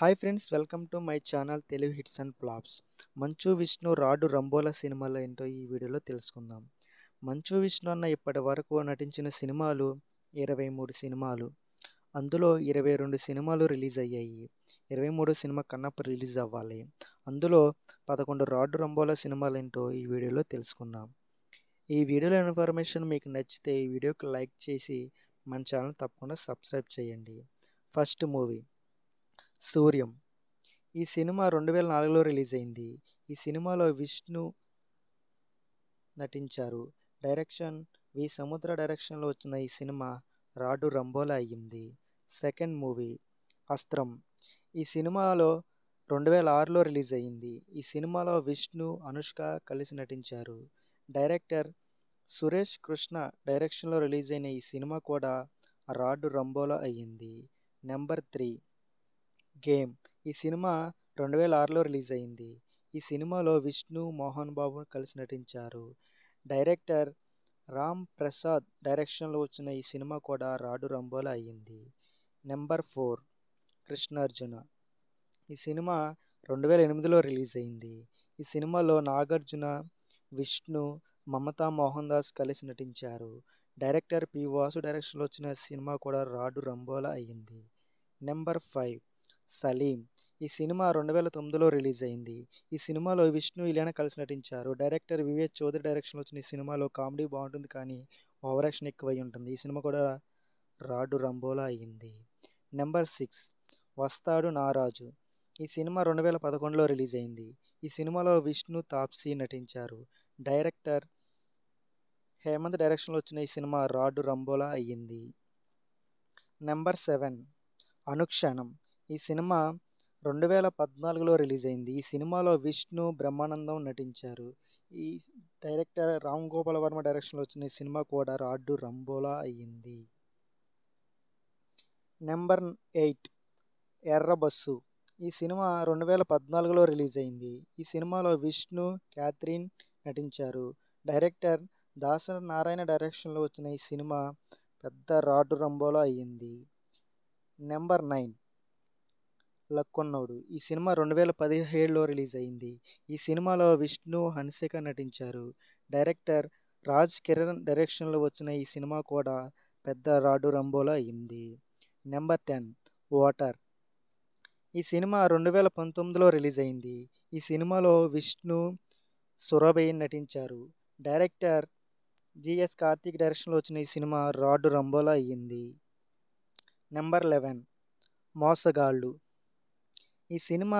Hi friends, welcome to my channel Telugu hits and flops. Manchu Vishnu రాడు రంబోలా సినిమాలో ఏంటో ఈ వీడియోలో తెలుసుకుందాం. మంచు విష్ణు అన్న ఇప్పటి వరకు నటించిన సినిమాలు 23 సినిమాలు. అందులో 22 సినిమాలు రిలీజ్ అయ్యాయి. 23 సినిమా కన్నప్ప రిలీజ్ అవ్వాలి. అందులో 11 రాడు రంబోలా సినిమాలు ఏంటో ఈ వీడియోలో తెలుసుకుందాం. ఈ వీడియోలో ఇన్ఫర్మేషన్ మీకు నచ్చితే ఈ వీడియోకి లైక్ చేసి మన ఛానల్ తప్పకుండా సబ్స్క్రైబ్ చేయండి. First movie Suryam. ఈ సినిమా 2004లో రిలీజ్ అయింది. ఈ సినిమాలో విష్ణు నటించారు. డైరెక్షన్ వి సముద్ర డైరెక్షన్లో వచ్చిన ఈ సినిమా రాడు రంబోలా అయ్యింది. సెకండ్ మూవీ అస్త్రం. ఈ సినిమాలో 2006లో రిలీజ్ అయ్యింది. ఈ సినిమాలో విష్ణు అనుష్క కలిసి నటించారు. డైరెక్టర్ సురేష్ కృష్ణ డైరెక్షన్లో రిలీజ్ అయిన ఈ సినిమా కూడా రాడు రంబోలా అయ్యింది. Number 3 game. ఈ సినిమా 2006లో రిలీజ్ అయింది. ఈ సినిమాలో విష్ణు మోహన్ బాబు కలిసి నటించారు. డైరెక్టర్ రామ్ ప్రసాద్ డైరెక్షన్లో వచ్చిన ఈ సినిమా కూడా రాడు రంబోలా అయ్యింది. నెంబర్ 4 కృష్ణార్జున. ఈ సినిమా 2008లో రిలీజ్ అయింది. ఈ సినిమాలో నాగార్జున, విష్ణు, మమతా మోహన్ దాస్ కలిసి నటించారు. డైరెక్టర్ పి వాసు డైరెక్షన్లో వచ్చిన సినిమా కూడా రాడు రంబోలా అయ్యింది. నెంబర్ 5 సలీం. ఈ సినిమా 2009లో రిలీజ్ అయింది. ఈ సినిమాలో విష్ణు, ఇలియానా కలిసి నటించారు. డైరెక్టర్ వివేక్ చౌదరి డైరెక్షన్లో వచ్చిన ఈ సినిమాలో కామెడీ బాగుంటుంది కానీ ఓవర్ యాక్షన్ ఎక్కువై ఉంటుంది. ఈ సినిమా కూడా రాడు రంబోలా అయ్యింది. నెంబర్ 6 వస్తాడు నారాజు. ఈ సినిమా 2011లో రిలీజ్ అయింది. ఈ సినిమాలో విష్ణు, తాప్సీ నటించారు. డైరెక్టర్ హేమంత్ డైరెక్షన్లో వచ్చిన ఈ సినిమా రాడు రంబోలా అయ్యింది. నెంబర్ 7 అనుక్షణం. ఈ సినిమా 2014లో రిలీజ్ అయింది. ఈ సినిమాలో విష్ణు, బ్రహ్మానందం నటించారు. ఈ డైరెక్టర్ రామ్ గోపాల్ వర్మ డైరెక్షన్లో వచ్చిన ఈ సినిమా కూడా రాడు రంబోలా అయ్యింది. నెంబర్ 8 ఎర్రబస్సు. ఈ సినిమా 2014లో రిలీజ్ అయింది. ఈ సినిమాలో విష్ణు, క్యాథరిన్ నటించారు. డైరెక్టర్ దాసరి నారాయణ డైరెక్షన్లో వచ్చిన ఈ సినిమా పెద్ద రాడు రంబోలా అయ్యింది. నెంబర్ 9 లక్కున్నోడు. ఈ సినిమా 2017లో రిలీజ్ అయింది. ఈ సినిమాలో విష్ణు, హన్సిక నటించారు. డైరెక్టర్ రాజ్ కిరణ్ డైరెక్షన్లో వచ్చిన ఈ సినిమా కూడా పెద్ద రాడు రంబోలా అయ్యింది. Number 10 water. ఈ సినిమా 2019లో రిలీజ్ అయింది. ఈ సినిమాలో విష్ణు, సురభి నటించారు. డైరెక్టర్ జిఎస్ కార్తీక్ డైరెక్షన్లో వచ్చిన ఈ సినిమా రాడు రంబోలా అయ్యింది. నెంబర్ 11 మోసగాళ్ళు. ఈ సినిమా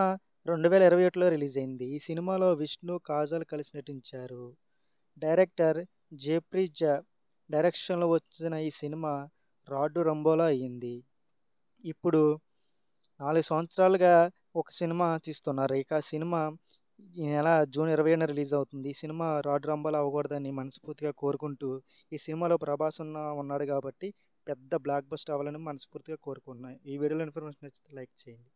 2021లో రిలీజ్ అయింది. ఈ సినిమాలో విష్ణు, కాజల్ కలిసి నటించారు. డైరెక్టర్ జేప్రీ జా డైరెక్షన్లో వచ్చిన ఈ సినిమా రాడు రంబోలా అయ్యింది. ఇప్పుడు 4 సంవత్సరాలుగా ఒక సినిమా తీస్తున్నారు. ఇక ఆ సినిమా ఈ నెల జూన్ 20న రిలీజ్ అవుతుంది. ఈ సినిమా రాడు రంబోలా అవ్వకూడదని మనస్ఫూర్తిగా కోరుకుంటూ, ఈ సినిమాలో ప్రభాస్ ఉన్నాడు కాబట్టి పెద్ద బ్లాక్ బస్టర్ అవ్వాలని మనస్ఫూర్తిగా కోరుకుంటున్నాను. ఈ వీడియోలో ఇన్ఫర్మేషన్ నచ్చితే లైక్ చేయండి.